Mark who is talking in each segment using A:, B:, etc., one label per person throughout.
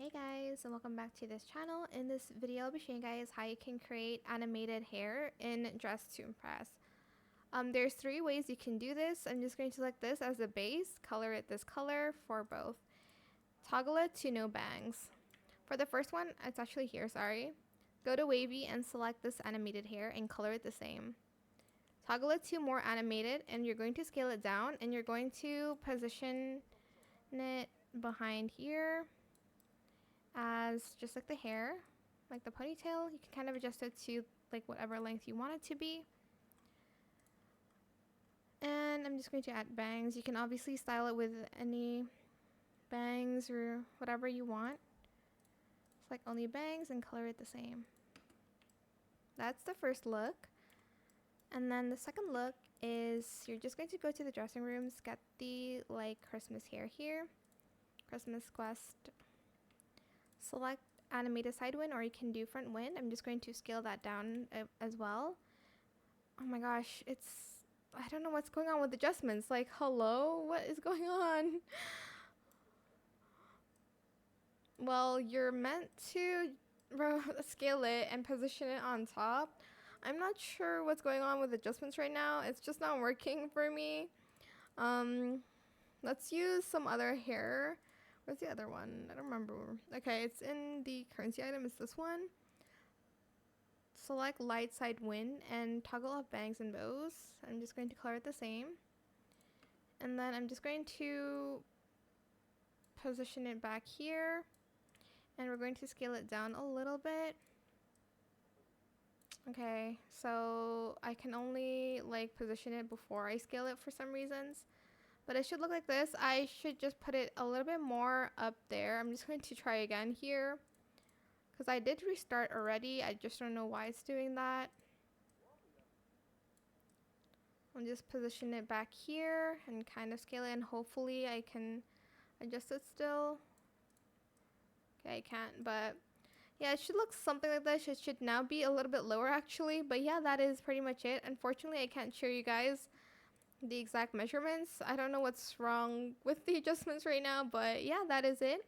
A: Hey guys, and welcome back to this channel. In this video, I'll be showing you guys how you can create animated hair in Dress to Impress. There's three ways you can do this. I'm just going to select this as a base, color it this color for both. Toggle it to no bangs. For the first one, it's actually here, sorry. Go to wavy and select this animated hair and color it the same. Toggle it to more animated and you're going to scale it down and you're going to position it behind here as just like the hair, like the ponytail. You can kind of adjust it to like whatever length you want it to be. And I'm just going to add bangs. You can obviously style it with any bangs or whatever you want. Select only bangs and color it the same. That's the first look. And then the second look is you're just going to go to the dressing rooms, get the like Christmas hair here, Christmas quest. Select animated side wind, or you can do front wind. I'm just going to scale that down as well. Oh my gosh, I don't know what's going on with adjustments. Like, hello, what is going on? Well, you're meant to scale it and position it on top. I'm not sure what's going on with adjustments right now. It's just not working for me. Let's use some other hair. Where's the other one? I don't remember. Okay, it's in the currency item. It's this one. Select light side wind and toggle off bangs and bows. I'm just going to color it the same. And then I'm just going to position it back here. And we're going to scale it down a little bit. Okay, so I can only like position it before I scale it for some reasons. But it should look like this. I should just put it a little bit more up there. I'm just going to try again here, because I did restart already. I just don't know why it's doing that. I'll just position it back here and kind of scale it, and hopefully I can adjust it still. Okay, I can't, but yeah, it should look something like this. It should now be a little bit lower actually. But yeah, that is pretty much it. Unfortunately, I can't show you guys the exact measurements. I don't know what's wrong with the adjustments right now, but yeah, that is it.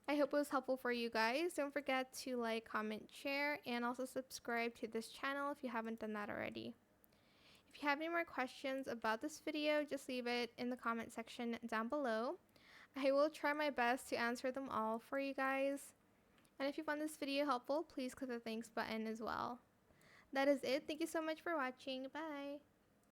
A: I hope it was helpful for you guys. Don't forget to like, comment, share, and also subscribe to this channel if you haven't done that already. If you have any more questions about this video, just leave it in the comment section down below. I will try my best to answer them all for you guys. And if you found this video helpful, please click the thanks button as well. That is it. Thank you so much for watching. Bye.